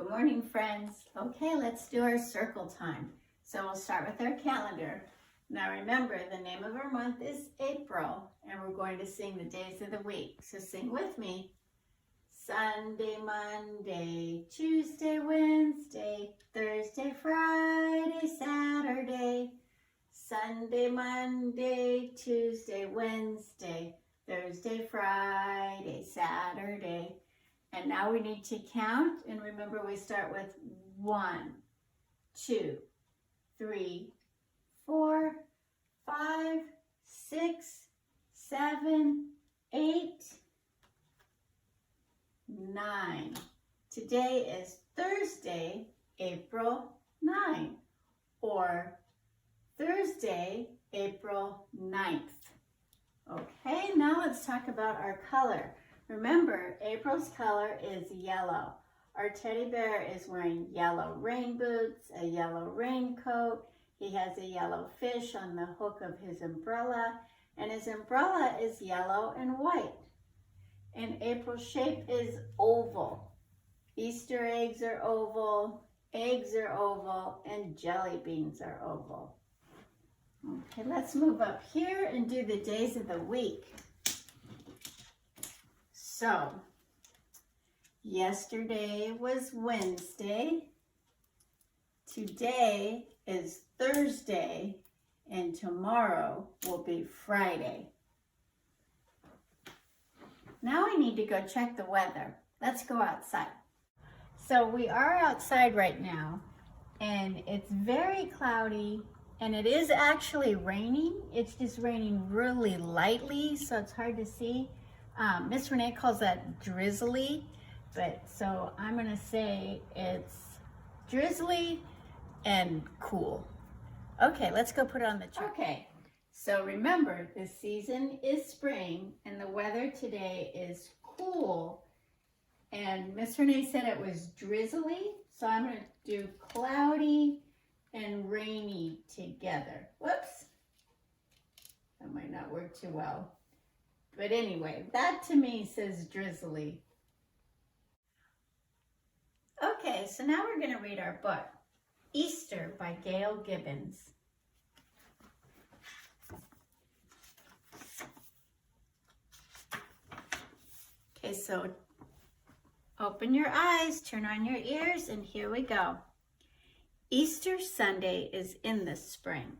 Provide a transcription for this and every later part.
Good morning, friends. Okay, let's do our circle time. So we'll start with our calendar. Now remember, the name of our month is April, and we're going to sing the days of the week. So sing with me. Sunday, Monday, Tuesday, Wednesday, Thursday, Friday, Saturday. Sunday, Monday, Tuesday, Wednesday, Thursday, Friday, Saturday. And now we need to count, and remember we start with 1, 2, 3, 4, 5, 6, 7, 8, 9. Today is Thursday, April 9, or Thursday, April 9th. Okay, now let's talk about our color. Remember, April's color is yellow. Our teddy bear is wearing yellow rain boots, a yellow raincoat. He has a yellow fish on the hook of his umbrella, and his umbrella is yellow and white. And April's shape is oval. Easter eggs are oval, and jelly beans are oval. Okay, let's move up here and do the days of the week. So, yesterday was Wednesday, today is Thursday, and tomorrow will be Friday. Now we need to go check the weather. Let's go outside. So we are outside right now, and it's very cloudy, and it is actually raining. It's just raining really lightly, so it's hard to see. Miss Renee calls that drizzly, but so I'm gonna say it's drizzly and cool. Okay, let's go put it on the chart. Okay, so remember the season is spring and the weather today is cool, and Miss Renee said it was drizzly, so I'm gonna do cloudy and rainy together. Whoops, that might not work too well. But anyway, that to me says drizzly. Okay, so now we're going to read our book, Easter by Gail Gibbons. Okay, so open your eyes, turn on your ears, and here we go. Easter Sunday is in the spring.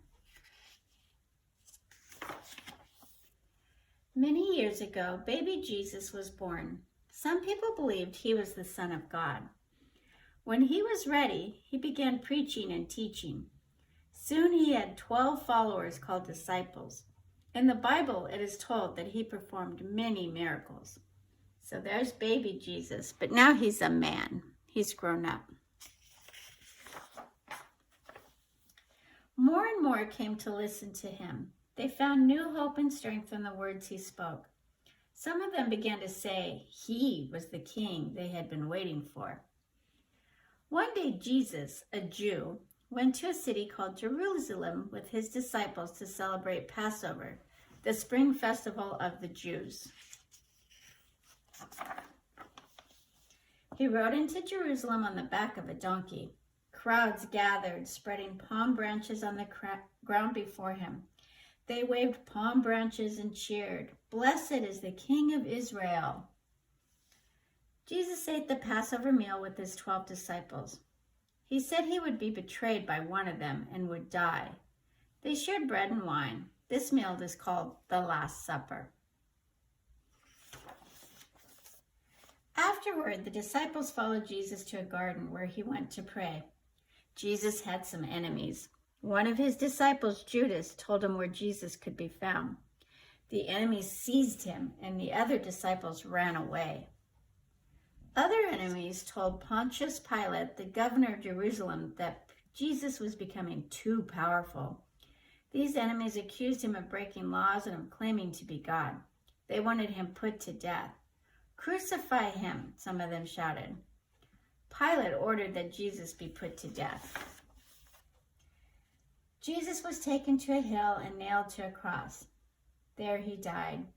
Many years ago, baby Jesus was born. Some people believed he was the Son of God. When he was ready, he began preaching and teaching. Soon he had 12 followers called disciples. In the Bible, it is told that he performed many miracles. So there's baby Jesus, but now he's a man. He's grown up. More and more came to listen to him. They found new hope and strength from the words he spoke. Some of them began to say he was the king they had been waiting for. One day Jesus, a Jew, went to a city called Jerusalem with his disciples to celebrate Passover, the spring festival of the Jews. He rode into Jerusalem on the back of a donkey. Crowds gathered, spreading palm branches on the ground before him. They waved palm branches and cheered, "Blessed is the King of Israel." Jesus ate the Passover meal with his 12 disciples. He said he would be betrayed by one of them and would die. They shared bread and wine. This meal is called the Last Supper. Afterward, the disciples followed Jesus to a garden where he went to pray. Jesus had some enemies. One of his disciples, Judas, told him where Jesus could be found. The enemies seized him, and the other disciples ran away. Other enemies told Pontius Pilate, the governor of Jerusalem, that Jesus was becoming too powerful. These enemies accused him of breaking laws and of claiming to be God. They wanted him put to death. "Crucify him," some of them shouted. Pilate ordered that Jesus be put to death. Jesus was taken to a hill and nailed to a cross. There he died.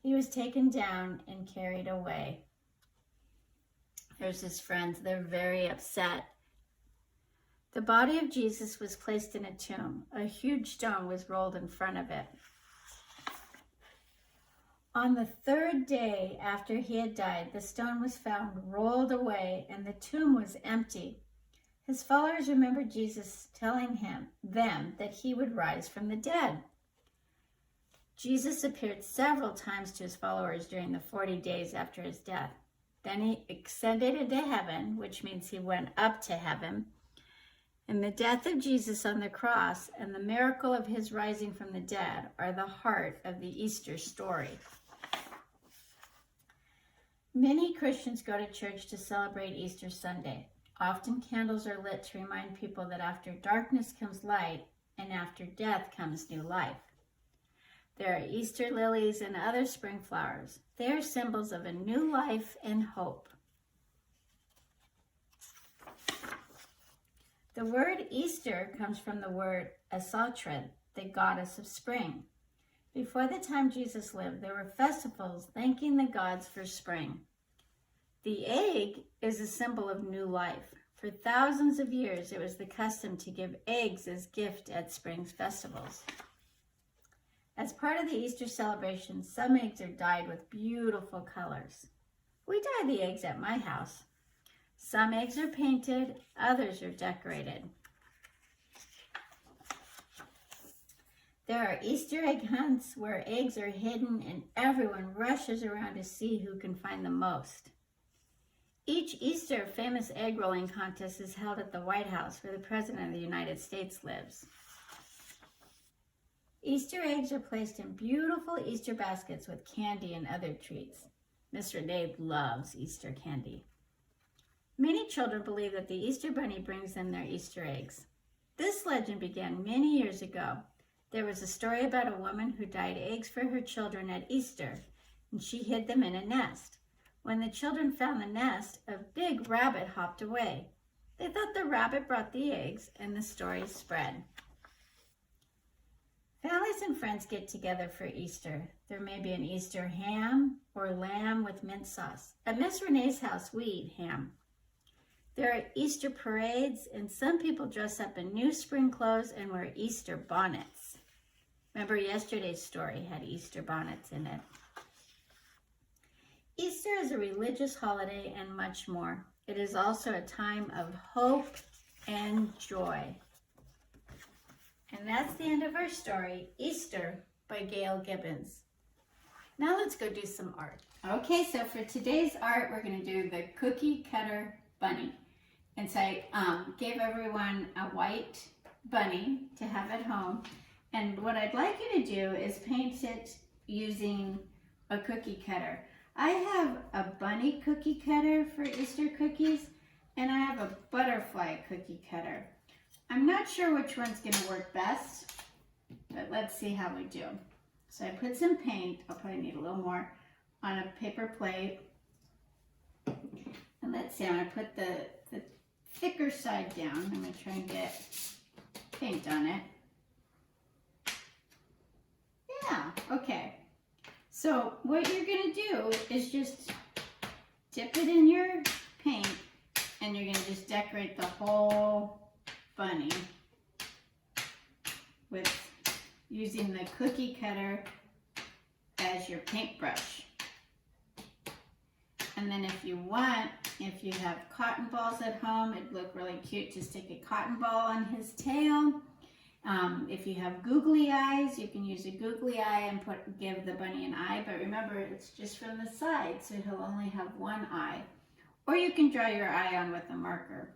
He was taken down and carried away. There's his friends. They're very upset. The body of Jesus was placed in a tomb. A huge stone was rolled in front of it. On the third day after he had died, the stone was found rolled away, and the tomb was empty. His followers remembered Jesus telling them that he would rise from the dead. Jesus appeared several times to his followers during the 40 days after his death. Then he ascended into heaven, which means he went up to heaven. And the death of Jesus on the cross and the miracle of his rising from the dead are the heart of the Easter story. Many Christians go to church to celebrate Easter Sunday. Often candles are lit to remind people that after darkness comes light and after death comes new life. There are Easter lilies and other spring flowers. They are symbols of a new life and hope. The word Easter comes from the word Asatrid, the goddess of spring. Before the time Jesus lived, there were festivals thanking the gods for spring. The egg is a symbol of new life. For thousands of years, it was the custom to give eggs as gift at spring's festivals. As part of the Easter celebration, some eggs are dyed with beautiful colors. We dye the eggs at my house. Some eggs are painted, others are decorated. There are Easter egg hunts where eggs are hidden and everyone rushes around to see who can find the most. Each Easter, a famous egg rolling contest is held at the White House where the President of the United States lives. Easter eggs are placed in beautiful Easter baskets with candy and other treats. Miss Renee loves Easter candy. Many children believe that the Easter Bunny brings them their Easter eggs. This legend began many years ago. There was a story about a woman who dyed eggs for her children at Easter, and she hid them in a nest. When the children found the nest, a big rabbit hopped away. They thought the rabbit brought the eggs, and the story spread. Families and friends get together for Easter. There may be an Easter ham or lamb with mint sauce. At Miss Renee's house, we eat ham. There are Easter parades, and some people dress up in new spring clothes and wear Easter bonnets. Remember, yesterday's story had Easter bonnets in it. Easter is a religious holiday and much more. It is also a time of hope and joy. And that's the end of our story, Easter by Gail Gibbons. Now let's go do some art. Okay, so for today's art, we're going to do the cookie cutter bunny. And so I gave everyone a white bunny to have at home. And what I'd like you to do is paint it using a cookie cutter. I have a bunny cookie cutter for Easter cookies, and I have a butterfly cookie cutter. I'm not sure which one's going to work best, but let's see how we do. So I put some paint, I'll probably need a little more, on a paper plate. And let's see, I'm going to put the thicker side down. I'm going to try and get paint on it. Yeah, okay. So what you're going to do is just dip it in your paint, and you're going to just decorate the whole bunny with using the cookie cutter as your paintbrush. And then if you want, if you have cotton balls at home, it'd look really cute to stick a cotton ball on his tail. If you have googly eyes, you can use a googly eye and give the bunny an eye, but remember it's just from the side, so he'll only have one eye. Or you can draw your eye on with a marker.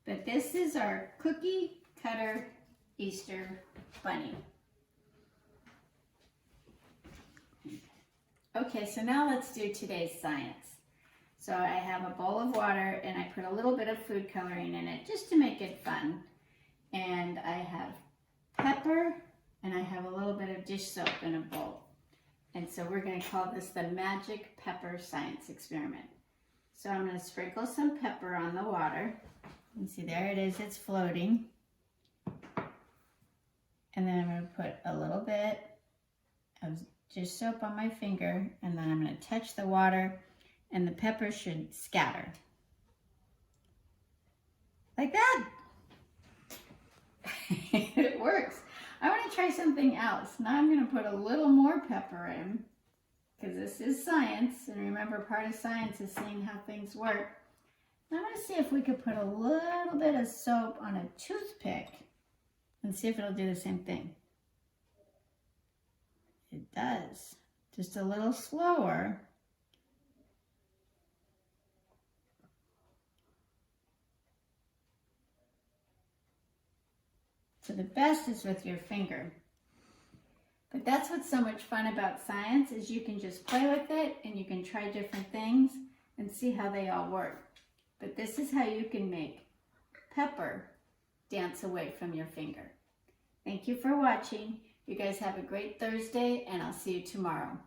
But this is our cookie cutter Easter bunny. Okay, so now let's do today's science. So I have a bowl of water and I put a little bit of food coloring in it just to make it fun. And I have pepper and I have a little bit of dish soap in a bowl. And so we're going to call this the magic pepper science experiment. So I'm going to sprinkle some pepper on the water. You see, there it is, it's floating. And then I'm going to put a little bit of dish soap on my finger, and then I'm going to touch the water, and the pepper should scatter. try something else. Now I'm going to put a little more pepper in, because this is science, and remember, part of science is seeing how things work. Now I'm going to see if we could put a little bit of soap on a toothpick and see if it'll do the same thing. It does, just a little slower. So the best is with your finger. But that's what's so much fun about science, is you can just play with it and you can try different things and see how they all work. But this is how you can make pepper dance away from your finger. Thank you for watching. You guys have a great Thursday, and I'll see you tomorrow.